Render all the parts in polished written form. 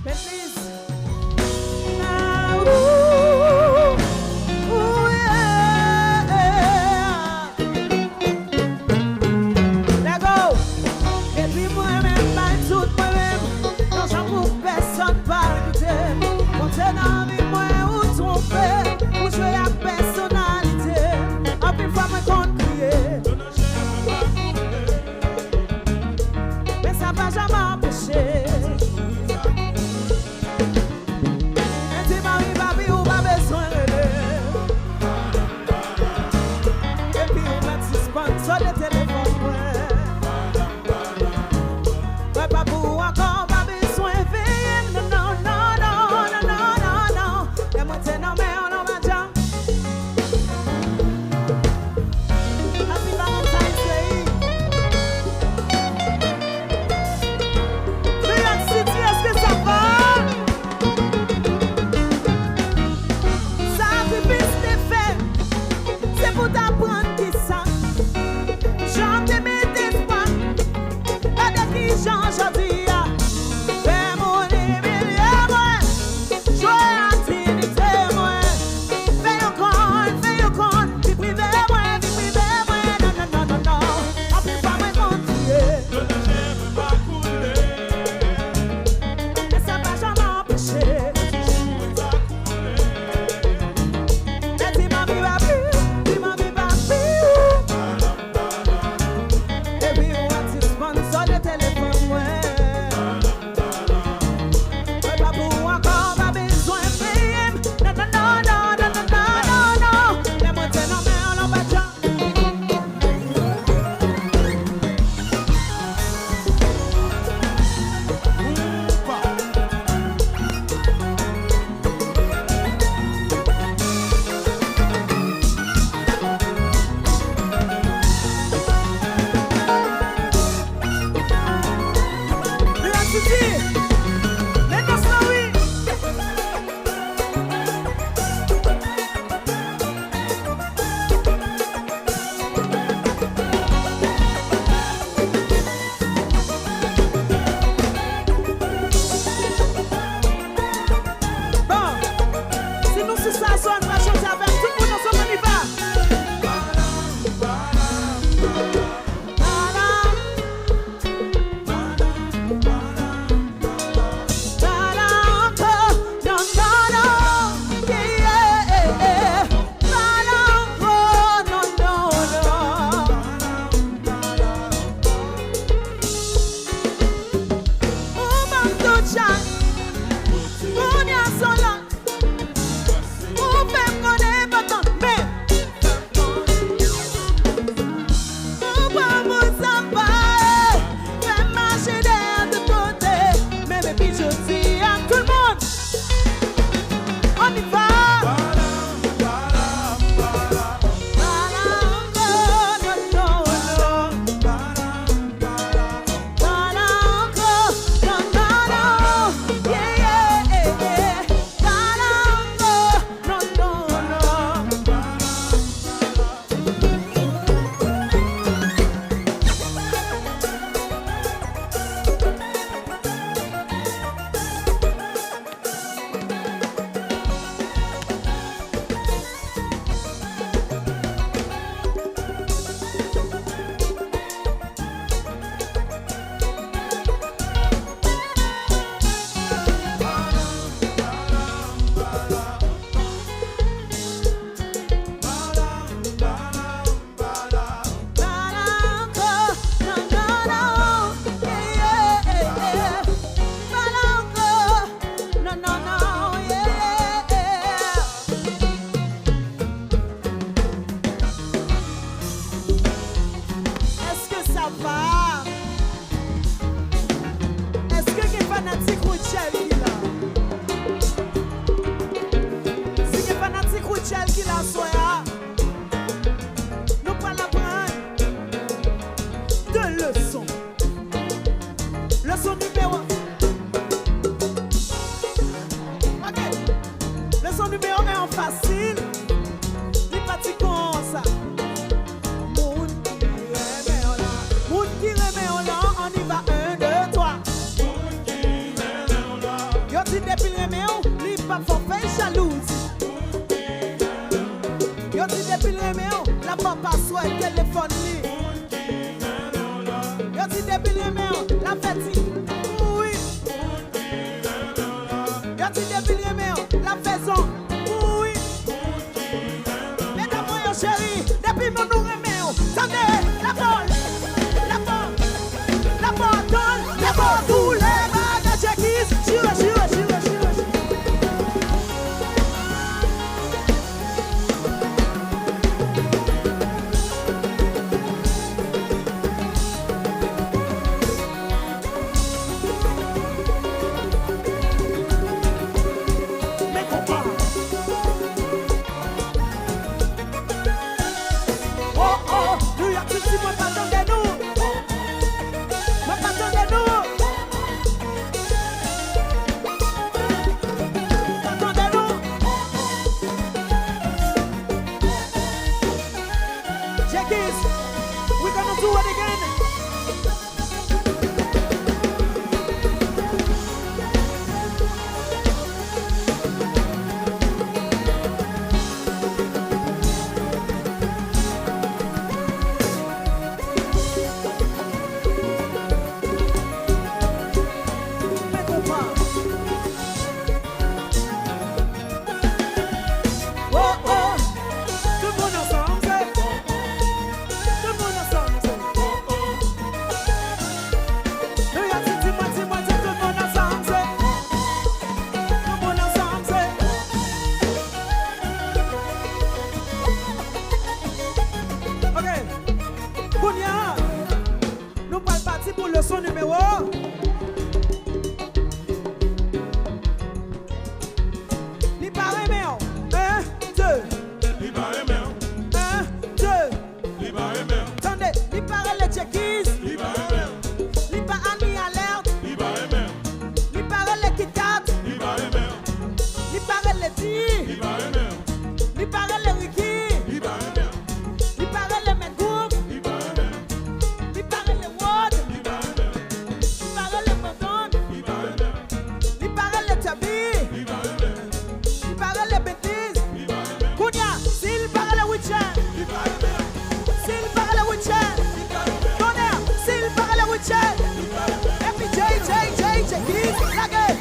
Bentley'S. Let go. Et puis moi-même, ma toute moi-même, non j'en trouve personne pas quitter. Quand t'es dans la vie, moi ou tromper, ou jouer à personnalité. En plus, fois moi qu'on crier. Mais ça va jamais empêcher. Et si mami, papi, ou pas besoin de et puis on va suspendre sur le téléphone. Ouais, pas pour encore, pas besoin de veiller. Non, non, non, non, non, non, non, non. Et moi, t'es non, mais on en va dire. Happy Valentine's Day. New York City, est-ce que ça va? Sacrifice des faits, c'est pour t'apprendre qui ça. J'en t'ai mis d'espoir, pas de qui j'en dis. Fais mon milliard, moi, jouer à t'initer, moi. Fais un con, vie privée, moi, non, non, non, non, non. En plus, pas moi, continuer. Mais ça va jamais empêcher. Et dis mami, papi, et puis on va suspendre sur le téléphone, ouais. Ouais, pas pour encore, pas besoin de payer. Non, non, non, non, non, non, non, non, non. Les montagnes en mer, on va dire. New York City, let us know it. Bon, si nous sous ça, on va chanter avec tout le monde ensemble, on y va. On y va. Est-ce que les fanatiques Ruthselle qui là? Si les fanatiques Ruthselle qui là soient, nous allons apprendre deux leçons. Leçon numéro 1. Ok. Leçon numéro 1 en facile. Les partis comme ça. Moun qui remet en l'air, on y va 1, 2, 3. bon password téléphone li. Yo dit depuis le main, la fête. Oui. Yo dit depuis le main, la faisons. Oui. Mesdames, moi chérie, depuis mon nous remet. Attendez, la bonne. La bonne, tous les bagages qui jure. We're gonna do it again. Pour le son numéro 1. Li paraît bien. 1, 2. Li paraît bien. 1, 2. Li paraît bien. Attendez, li paraît les checkies. Li paraît bien. Li paraît Annie Alerte. Li paraît bien. Li paraît les Kit Kat. Li paraît bien. Li paraît les T. Li paraît bien. Li paraît les Ricky. Li paraît bien. Li paraît les Medgroup. Li paraît bien. Li paraît les Ward. Il paraît le Tabi, il paraît le Bentley's, Kounia, s'il paraît le Witcher, s'il paraît le Witcher, Tonnerre, s'il paraît le Witcher, et puis J, la gueule.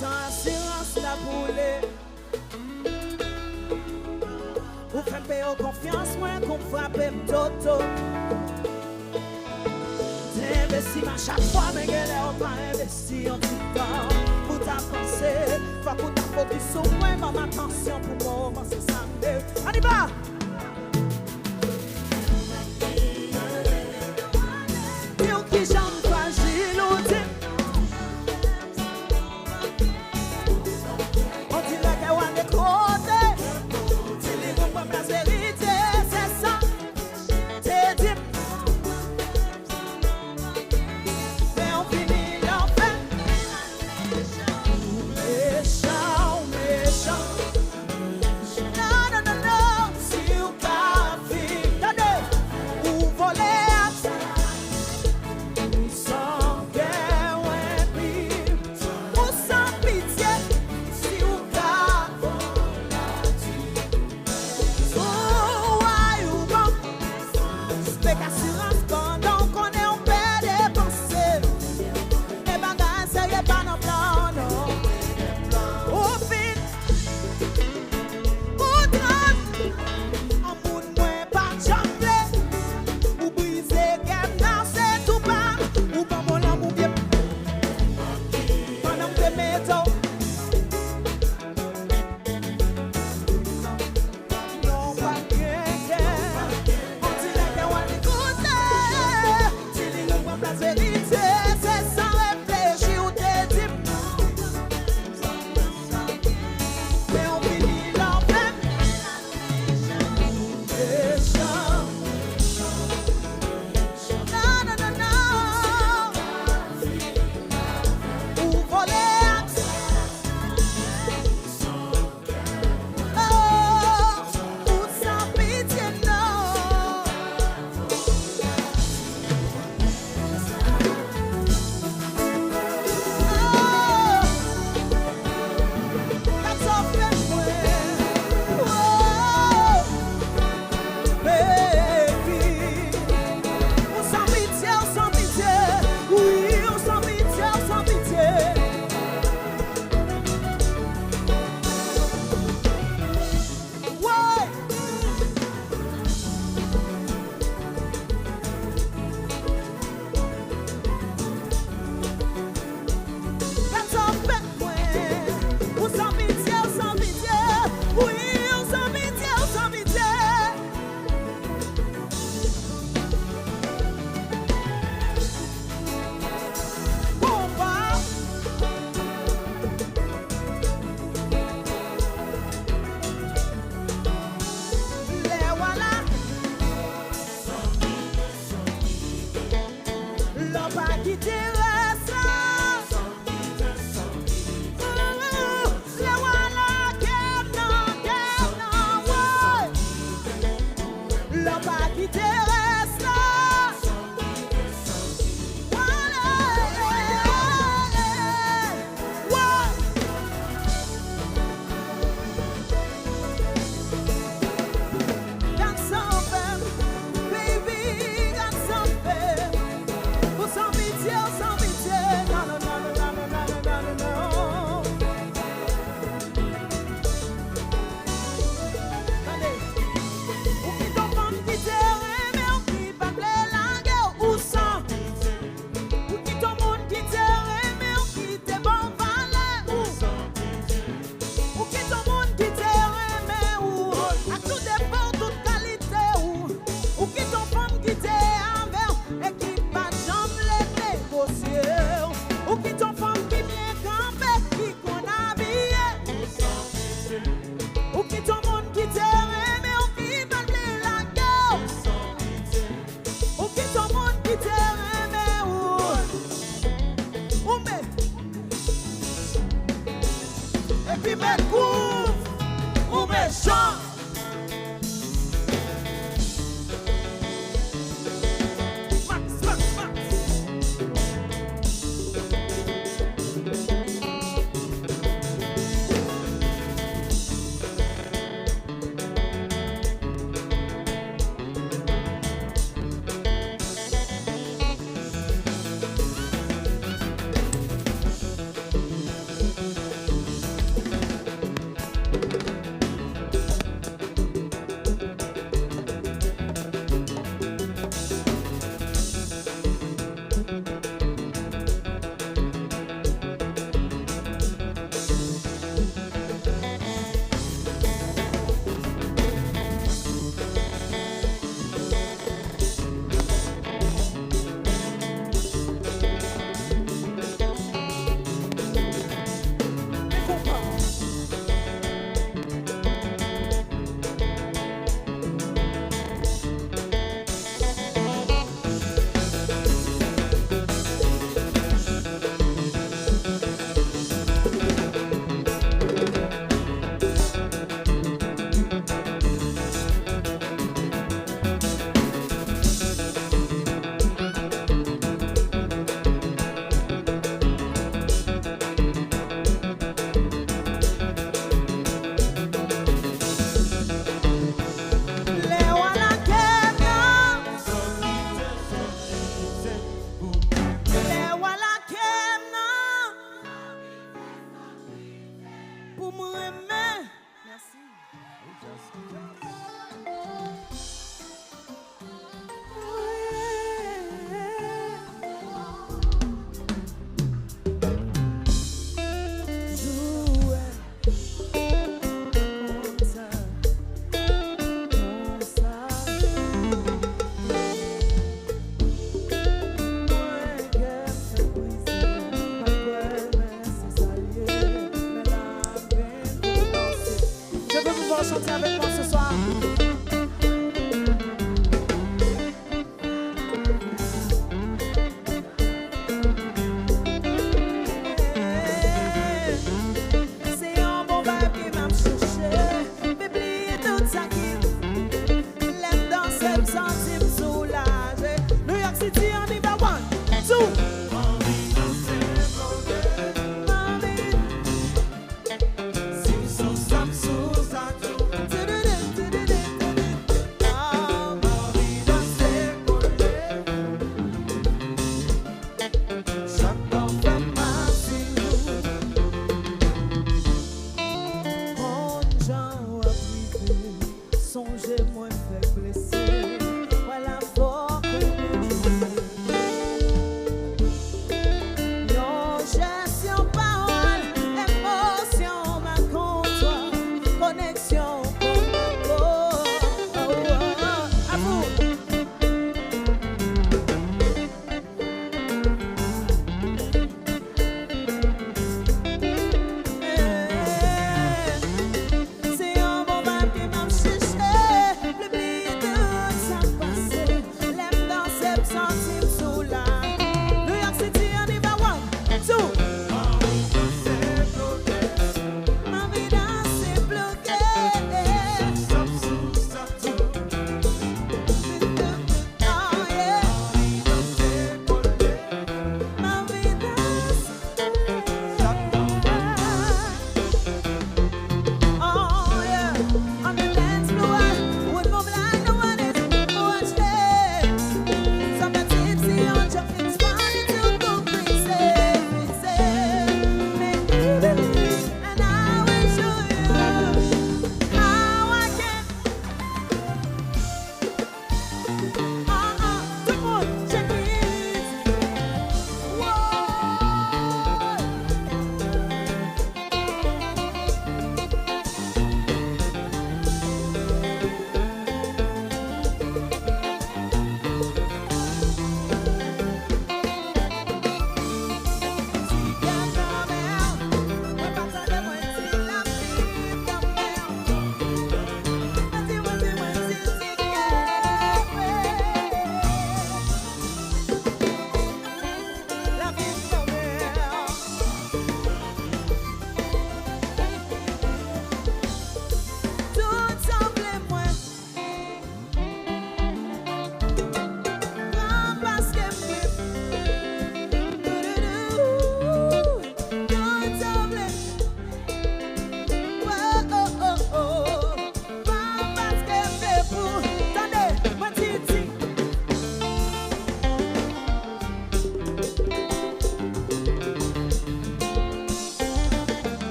Sans assurance la boule. Vous faites payer confiance, moi qu'on frappe toto. T'investis à chaque fois, mais qu'elle est pas investi en tout temps. Pour ta pensée, faut qu'on t'a focus sur moi, ma attention pour moi, c'est ça. On y va! Dire qui j'en fragile ou type. See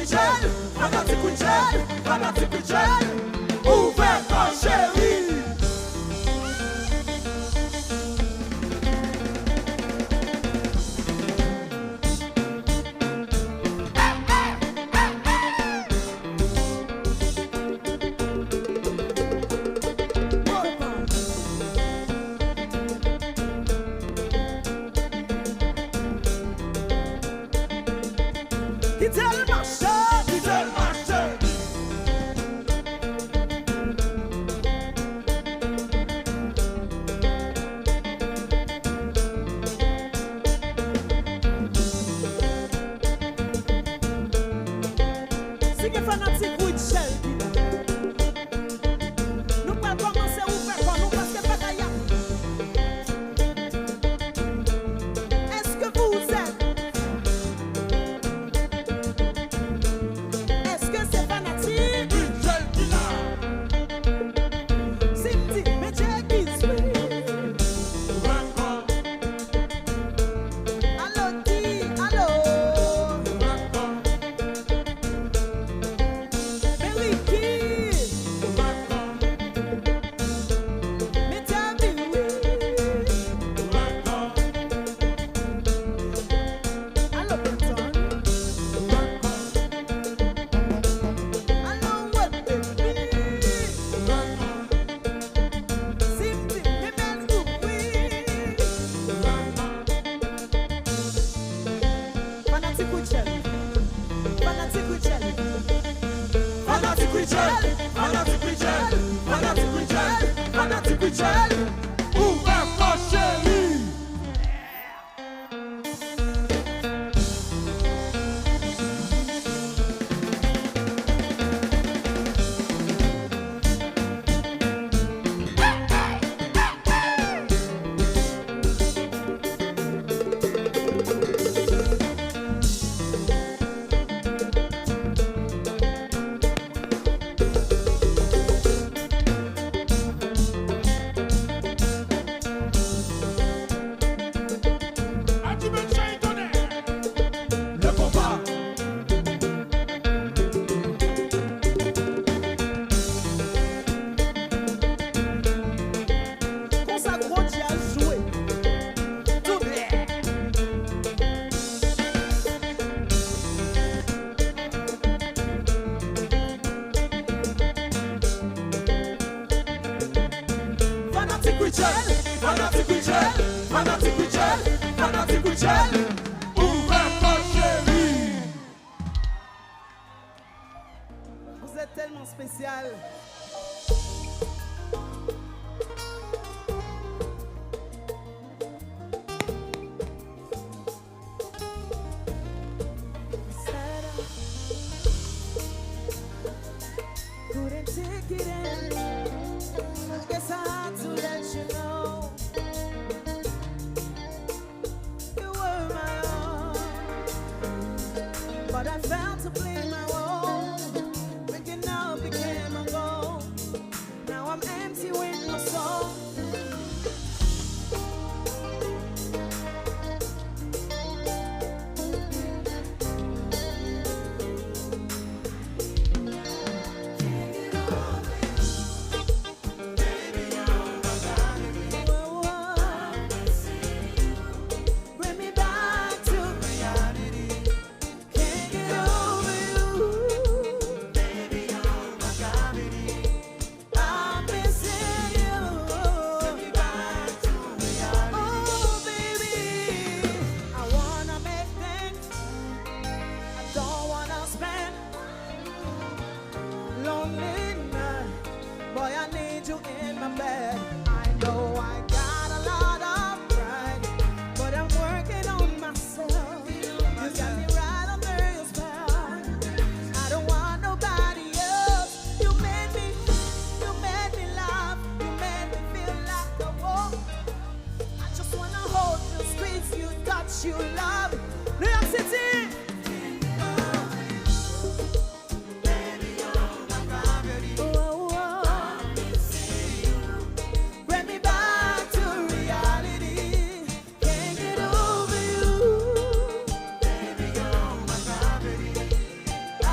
Ruthselle, fanatique Ruthselle, fanatique Ruthselle, ouvert ma chérie. Vous êtes tellement spécial. Couldn't take it in. Guess I had to let you know you were my own, but I felt to play my role. Waking up became a goal. Now I'm empty with my soul. You love New York City. Baby, you're my gravity. Oh, oh. Bring me back to reality. Can't get over you. Baby, you're my gravity. I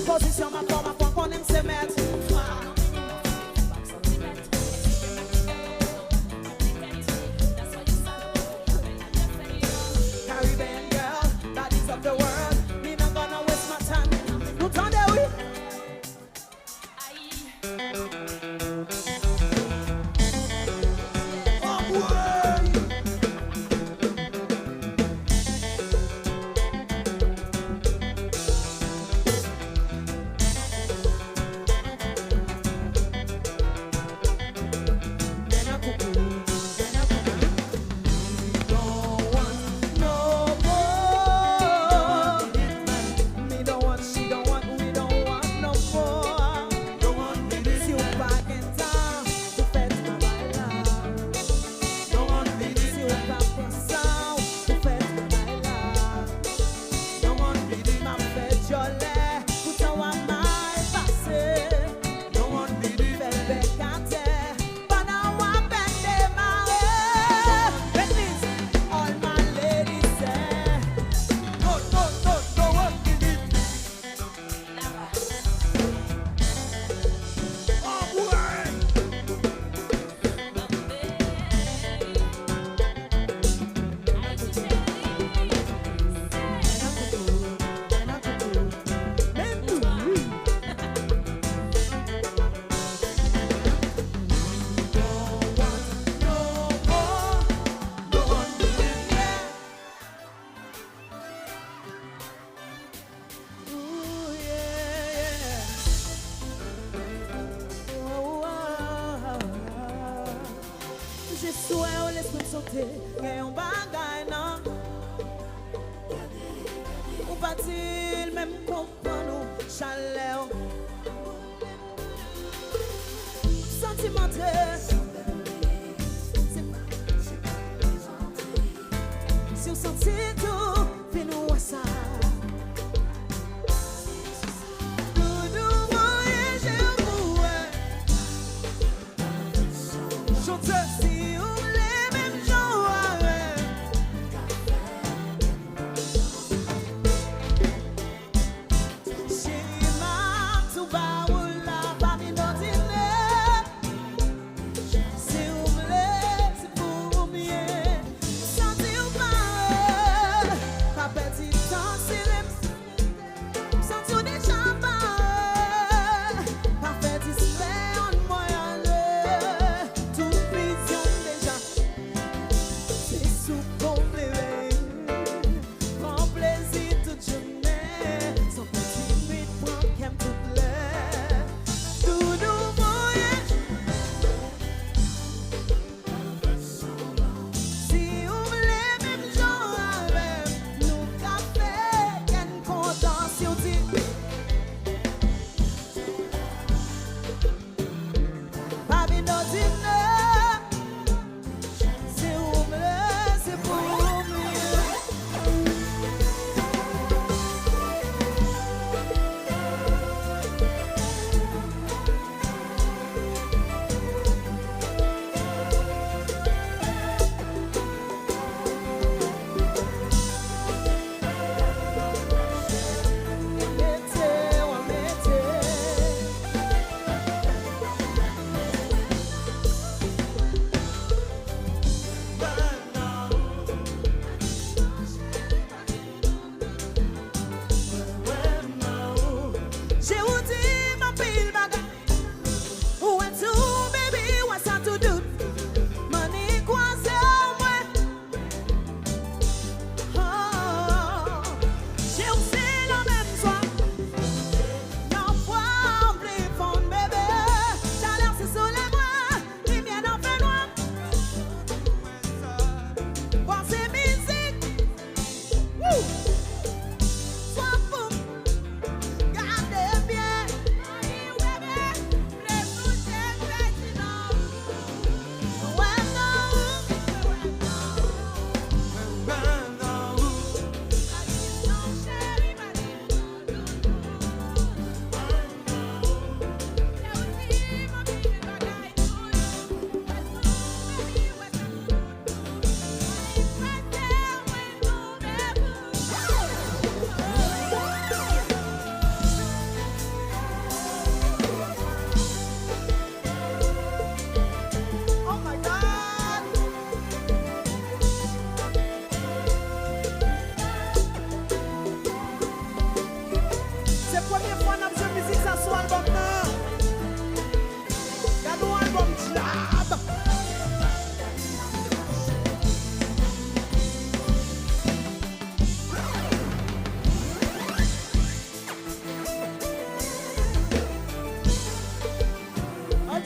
Position ma forme qu'on aime se mettre. Caribbean girl, bodies of the world. Me not gonna waste my time. Nous t'entendez, oui? Oh, boy! Je souhaite l'esprit sauter, mais on bagaille non. Ou va-t-il même comprendre chaleur? Sentimentaire. Si on sentit tout, fais-nous à ça.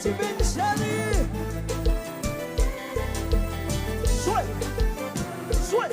tu veux chérie. Jouez, jouez.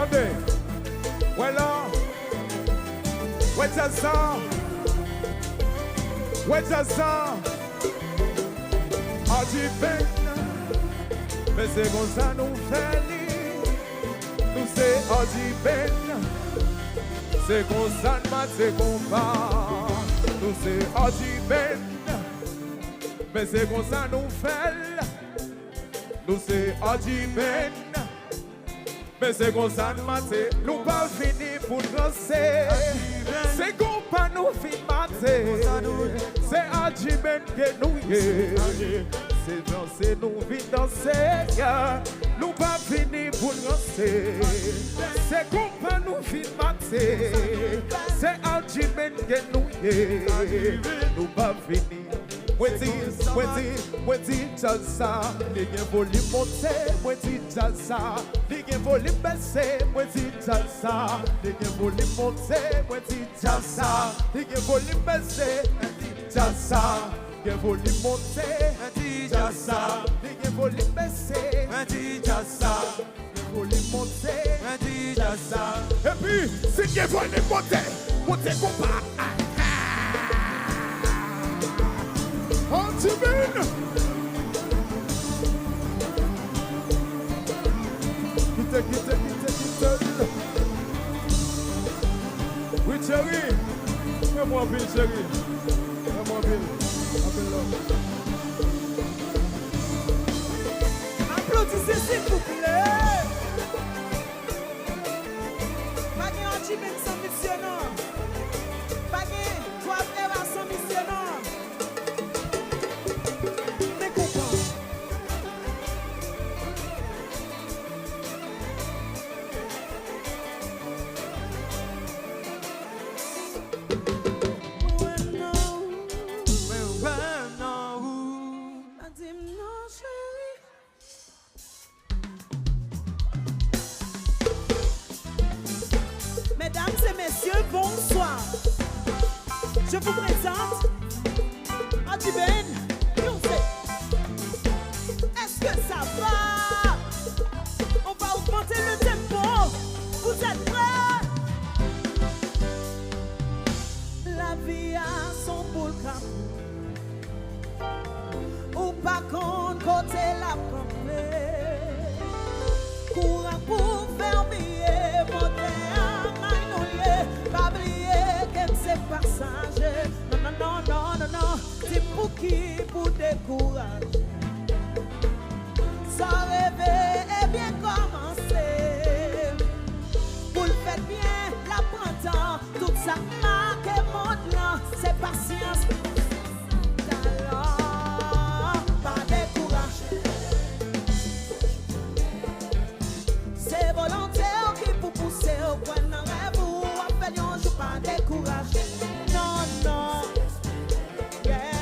Attendez. Voilà. Ouais, ça sent. Ouais, ça sent. Ah, tu peines. Mais c'est comme ça nous fait. Nous c'est ah, tu peines. C'est comme ça c'est qu'on va. Nous c'est ah, tu peines. Mais c'est comme ça nous fait. Nous c'est ah, tu peines. Mais c'est comme ça nous mater, nous pas fini pour danser. C'est qu'on pas nous fin mater. C'est Adjiben que nous y c'est danser, nous vite danser. Nous pas fini pour danser. C'est qu'on pas nous fin mater. C'est Adjiben que nous y nous pas fini. Weti jazza, ligue volume monté, weti jazza, ligue volume baissé, weti jazza, ligue volume monté, weti jazza, ligue volume baissé, jazza, ligue volume monté, jazza, ligue volume baissé, jazza, volume monté, jazza. Et puis, si ligue volume monté, monté combat. Ultimate! Quitte. Oui, chérie. Fais-moi ville, chérie. Fais-moi ville. Appelle-le. Applaudissez s'il vous plaît. Pas de Ultimate sans missionnaire. Pas de toi frère sans missionnaire. Mesdames et messieurs, bonsoir. Je vous présente Adjiben. Est-ce que ça va? On va augmenter le tempo. Vous êtes prêts? La vie a son boulcam. Ou pas contre côté la campée. Courant pour faire billet, monter à Magnolier. Pas oublier que c'est passager. Non. C'est pour qui? Pour décourager. Sans rêver et bien commencer. Vous le faites bien, la printemps. Tout ça marque et monte là. C'est patience. Talent, pas décourager. C'est volontaire qui pour pousser au point d'un rêve ou à faire un jour pas décourager. Non. Yeah.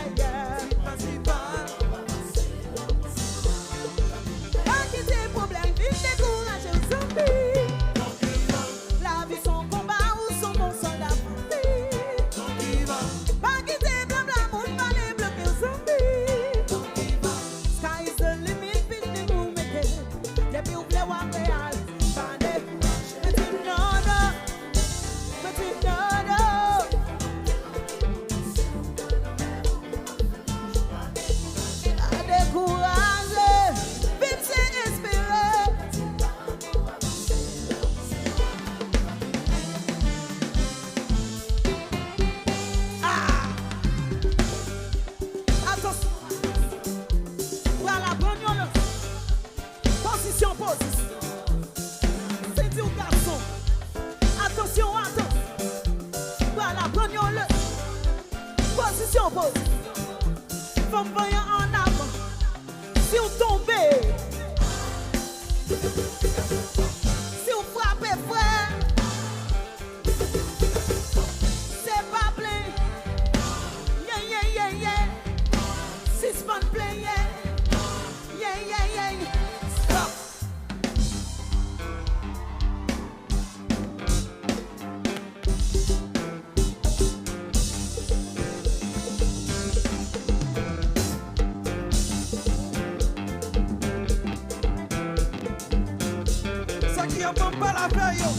yo pas la veille yo.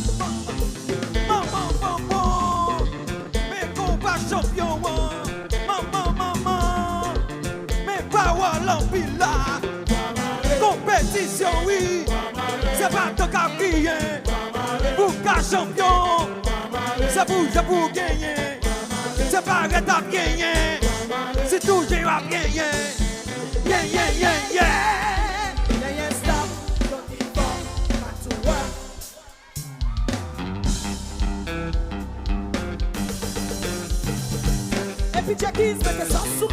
Maman, mes combats champions. Maman, mes power l'empila. Compétition oui, c'est pas ton cas crier. Pour qu'un champion, c'est pour gagner. C'est pas arrêter à gagner. C'est toujours à gagner. Yeah, yeah, yeah, yeah. Yeah, stop, don't give up, back to work. Et puis Jackie, mettez ça sous.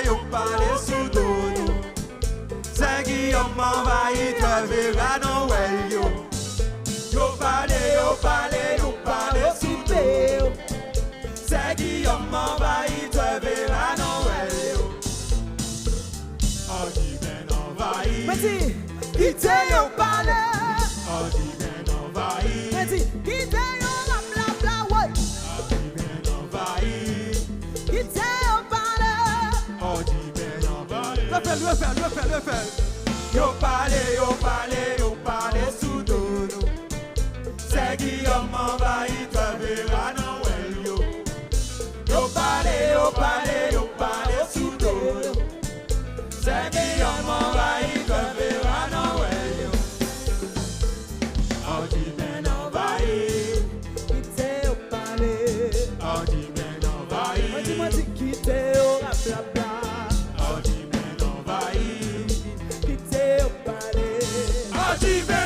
Yo parle sous dos. C'est Guillaume m'envahit, tu verras non ouais yo. Yo parle sous dos. C'est Guillaume m'envahit, tu verras non ouais yo. Oh dis ben envahit. Petit, quittez yo parle. Oh dis ben envahit. Petit, quittez yo bla bla bla ouais. Oh dis ben envahit. Quittez yo parle. Oh dis ben envahit. Le fait. Yo parle sous dos. C'est Guillaume m'envahit, tu verras non ouais yo. Yo parle sous dos. C'est Guillaume m'envahit, tu verras non ouais yo. Oh dis ben envahit. Quittez yo parle. Oh dis ben envahit. Moi dis quittez yo bla bla. Oh dis ben envahit. Quittez yo parle. Oh dis ben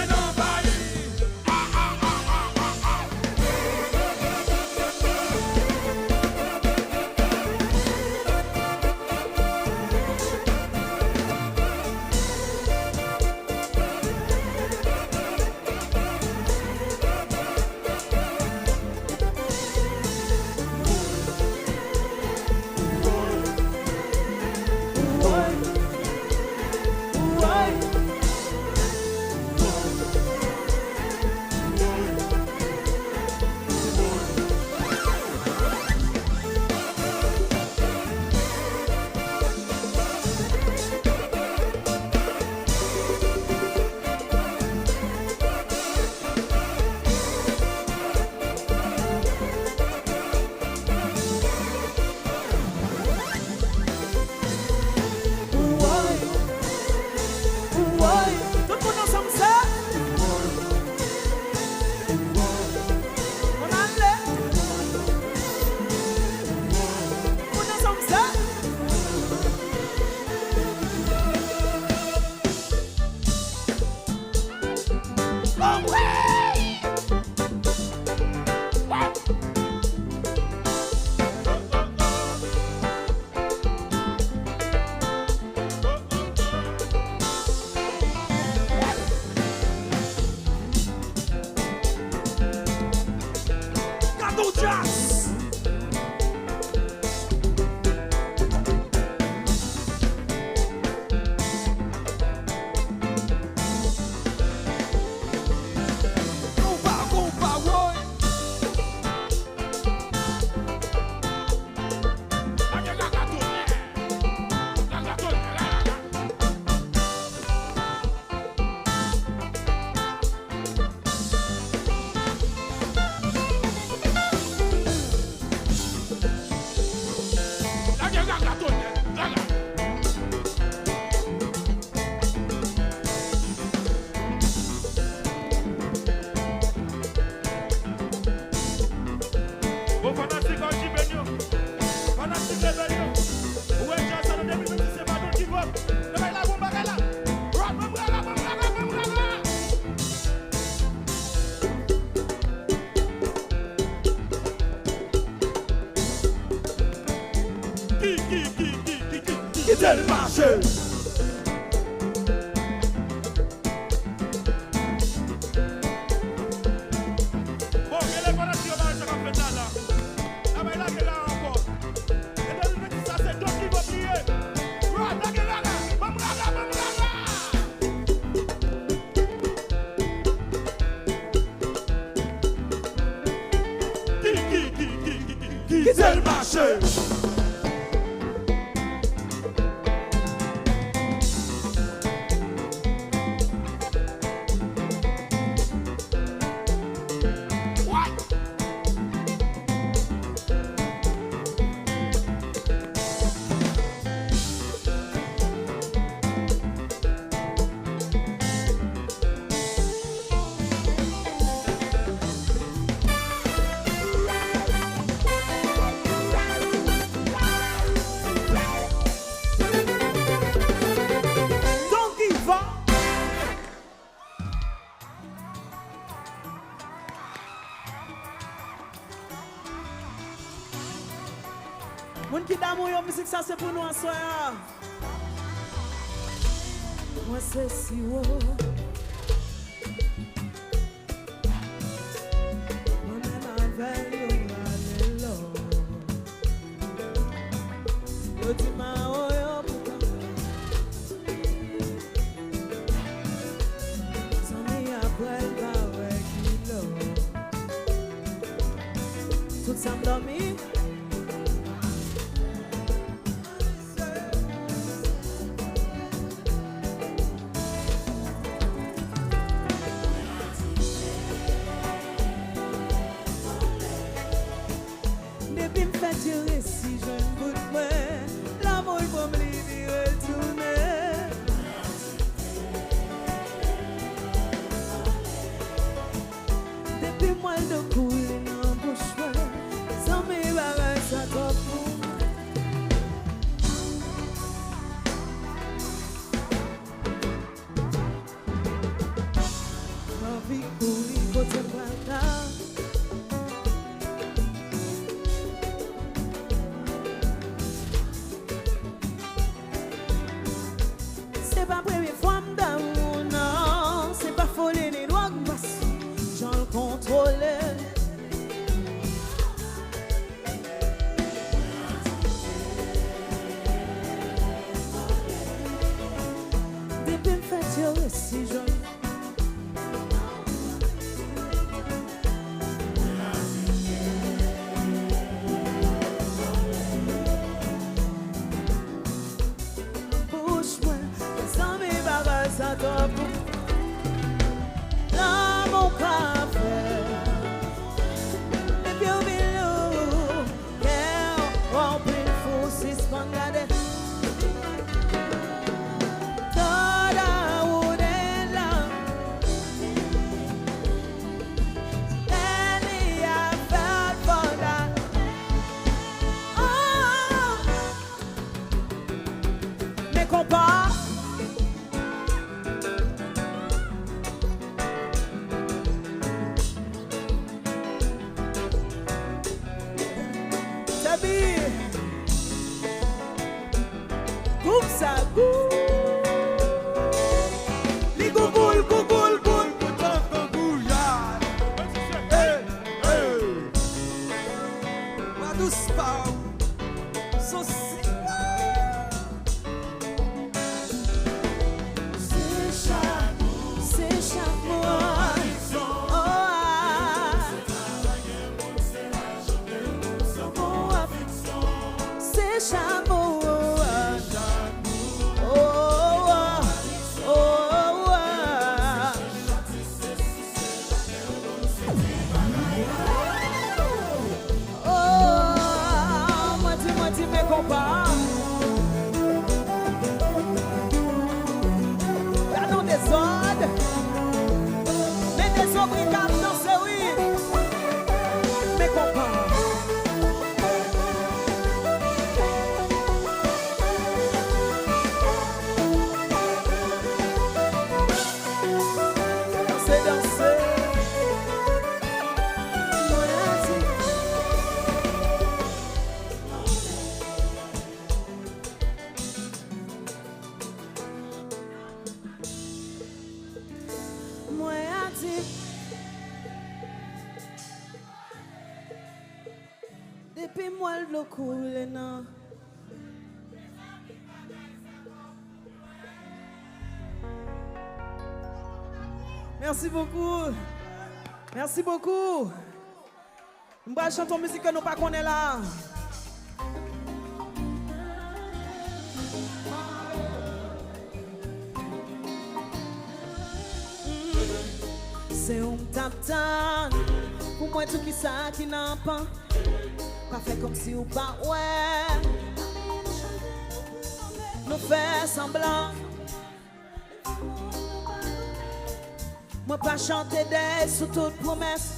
le marché. Bon, quelle est la question dans ce qu'on fait là? Ah, mais là, qu'elle a encore. Et donc, ça, c'est toi qui vas plier. Là, qu'elle a là. Qui c'est le marché? Moun ki d'amour yo musique ça c'est pour nous en soir. Moi c'est si haut. Moi même avec yo aller là. Yo di ma yo puta. Sans après va avec kilo. Tout ça m'dormi. Si je ne goûte pas, l'amour pour me libérer retourner. Depuis moi le couler dans bouche, sans mes bagages ça top pour ma vie courir côté pas. C'est pas première fois d'amour, non. C'est pas folie ni drogue, parce que j'en le contrôle. Depuis me fait tirer si jeune. Là mon café et puis au vélo cœur rempli de fou si ce qu'on garde toda une là elle y a fait bonda oh mes compas. Coupe ça, coupe. Les gougoul, gougoul, goul, Tant qu'on bouillade. Hey, hey. Ma douce part. Son si. moi le coule, non. Merci beaucoup. Merci beaucoup. On va chanter une musique que nous pas connaît là. C'est un tap-tan. Pour moi, tout qui ça qui n'a pas. Pas fait comme si ou pas, ouais. Nous fait semblant. Moi pas chanter des sous toute promesse.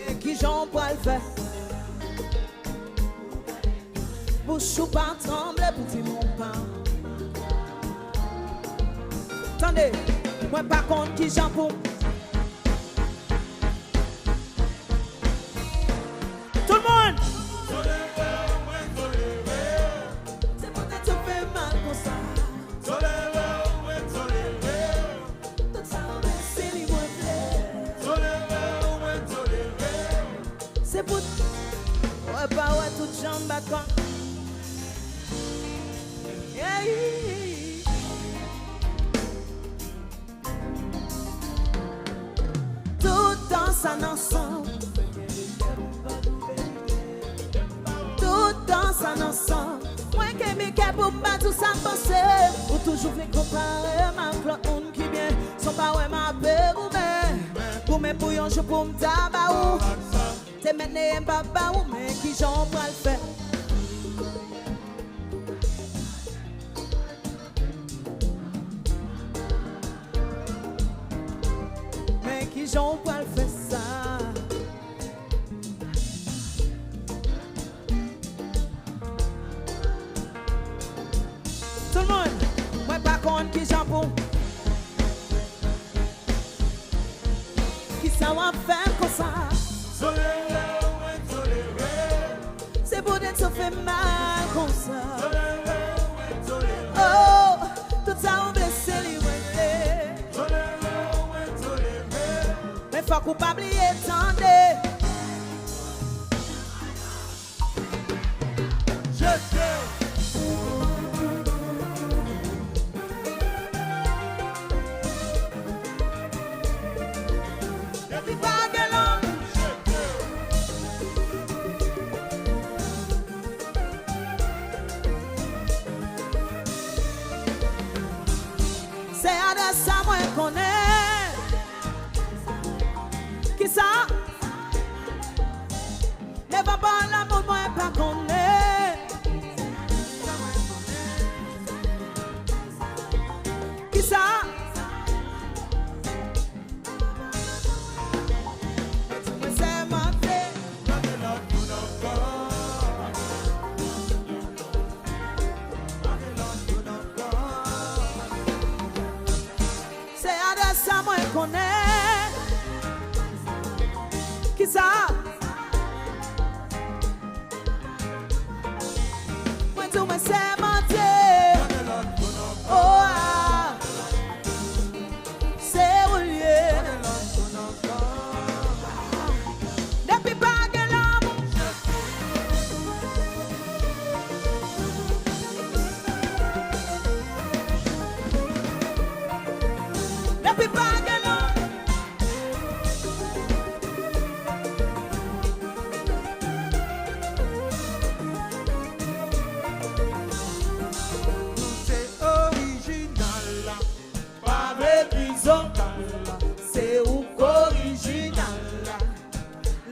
Et qui j'en pourrais le faire? Bouche ou pas trembler pour dire mon pain. Attendez, moi pas contre qui j'en pour. Tout danse en ensemble. Tout danse en ensemble. Moi qui me cape pour pas tout ça penser. Ou toujours les comparer ma flotte on qui bien. Son pas ouais ma peur ou mais. Pour mes bouillons je pour me tabaou. T'es maintenant un papa ou mais qui j'en pourrais le faire. J'en pourrais le faire ça. Tout le monde, moi pas contre qui j'en pour. Qui ça va faire comme ça? C'est pour d'être ça fait mal comme ça. Oh, tout ça on blesse les wènes. Faut coupable et attendez. Je sais. Depuis pas de long. C'est à de ça moi qu'on est. Ça, ne va pas l'amour, moi pas qu'on est. Qui ça? C'est ma vie. C'est à de ça moi qu'on est. Qui ça? Moi tout me c'est mentir. Oh ah, c'est rouillé. Depuis pas que l'homme. Depuis pas que l'homme. C'est ou original.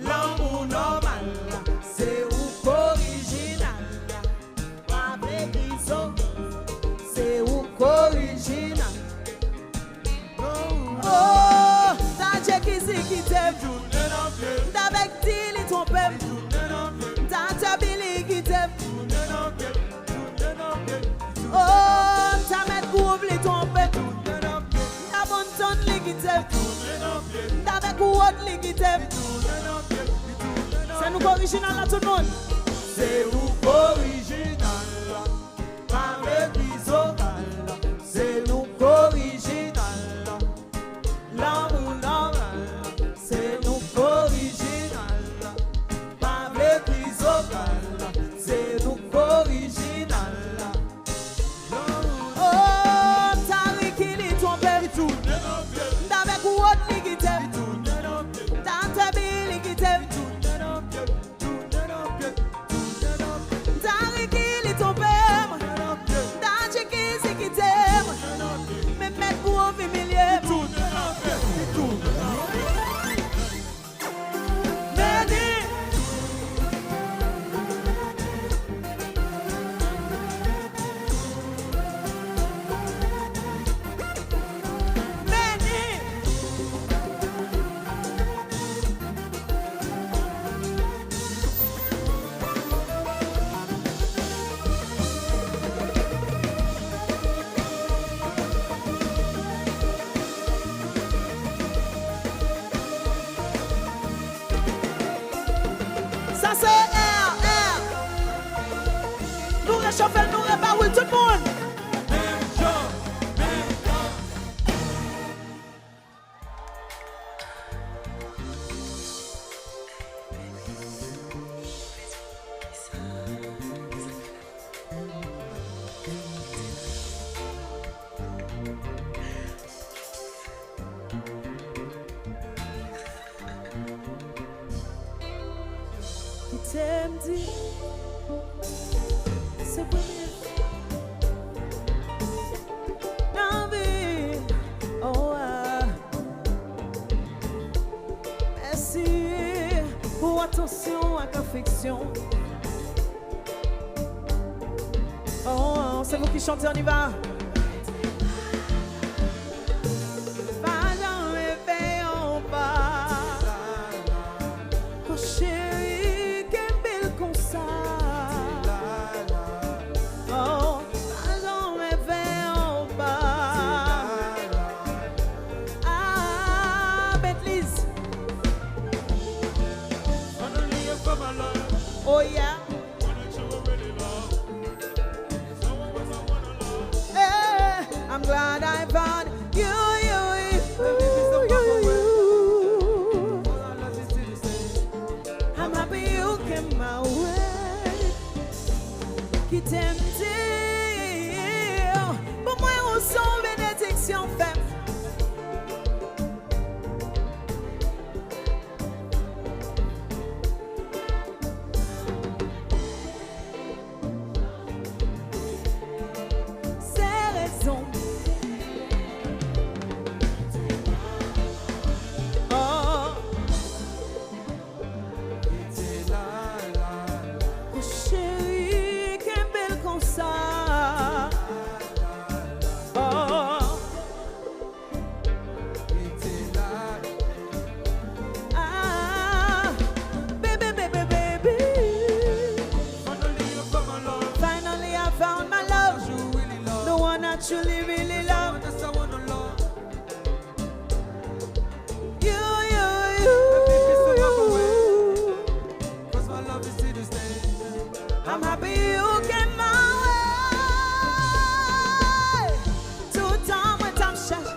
L'amour normal, c'est ou original. Pas de prison, c'est ou original. Oh, t'as Dieu qui t'aime. T'as avec Tilly ton père. T'as Billy qui t'aime. Oh, t'as met Groove ton père. Avec ou autre qui t'aime. C'est nous original là tout le monde. C'est ou original. Pas de prison. samedi, c'est premier dans la vie. Oh, ah. Merci pour attention à affection. Oh, c'est vous qui chantez, on y va. Pas jamais fait en bas. Oh chérie, quelle belle comme ça. Oh, pas jamais fait en bas. Ah, Bentley'S. Oh yeah. I'm glad I found you. I'm happy you came my way. Qui t'aime dire, pour moi on sent bénédiction fait. C'est raison. Truly, really love. You. I'm happy you came my way. Tout le temps, moi, t'en cherche.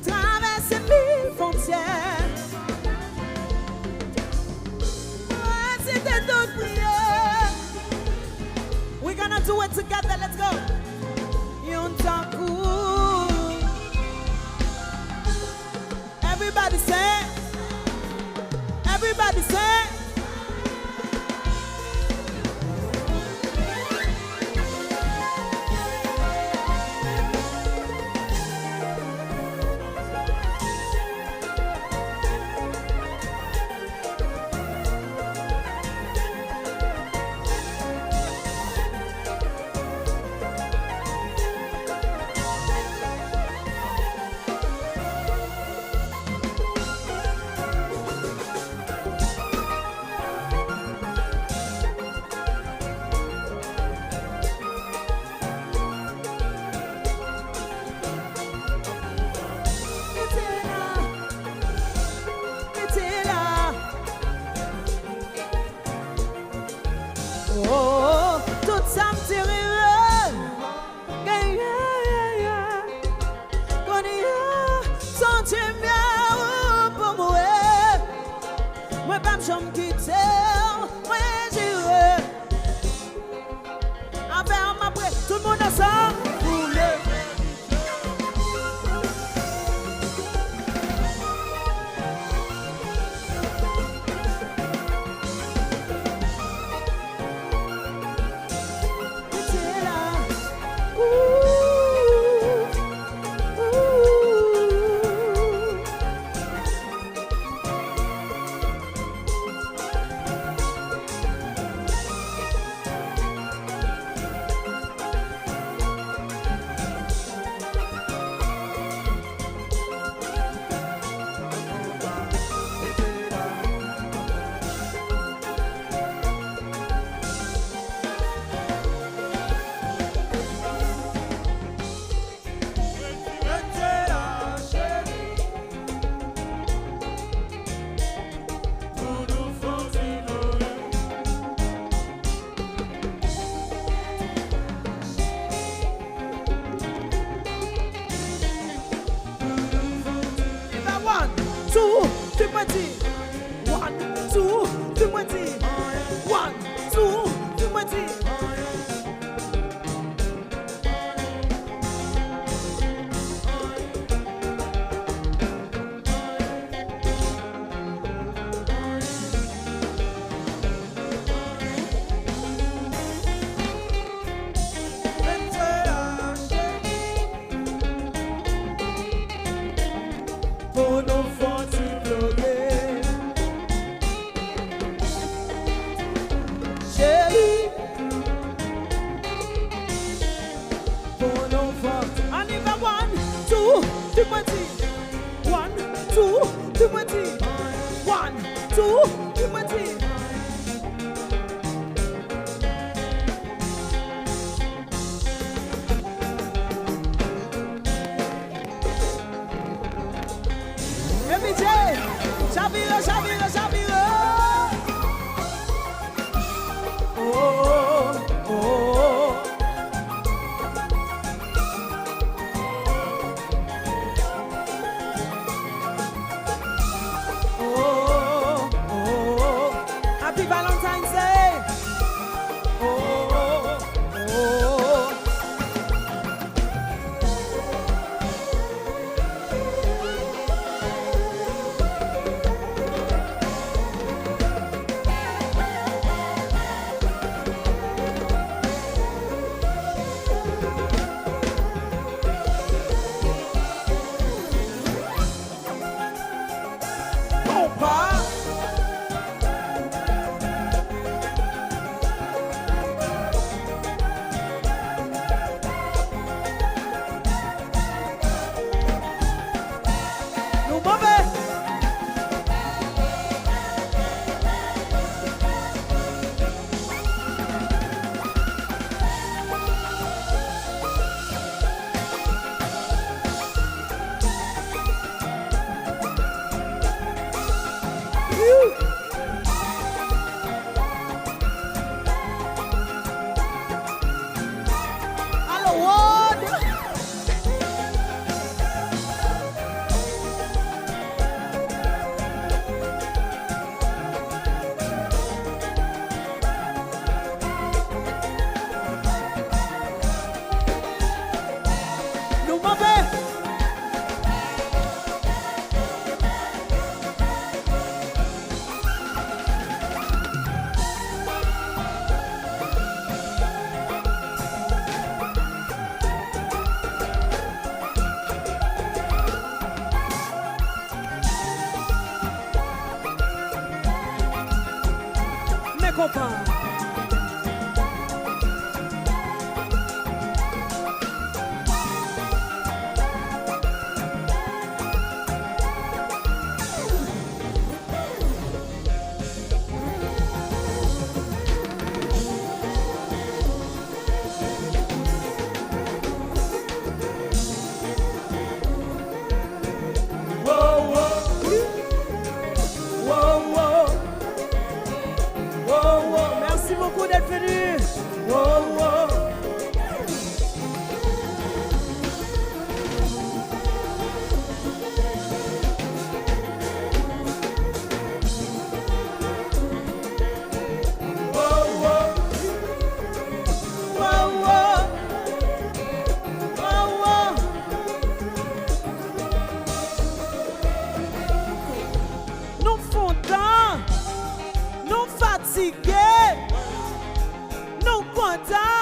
Traverser mille frontières. Ouais, c'était d'autres prières. We're gonna do it together, let's go. Yuntaku. Everybody say. Everybody say. Oh, tout ça me tire. Quand il y a sentiment pour moi, moi pas me jamais quitter, moi j'irai. Après, tout le monde a ça. Timothy. 1, 2, Timothy. 1, 2, Timothy. MJ, Shabira, Shabira, Shabira. Oh, oh, oh. Happy Valentine's Day. Oh, oh. Copain. Merci beaucoup d'être venu. Wow, wow. Nous fondants, nous fatigués, nous contents.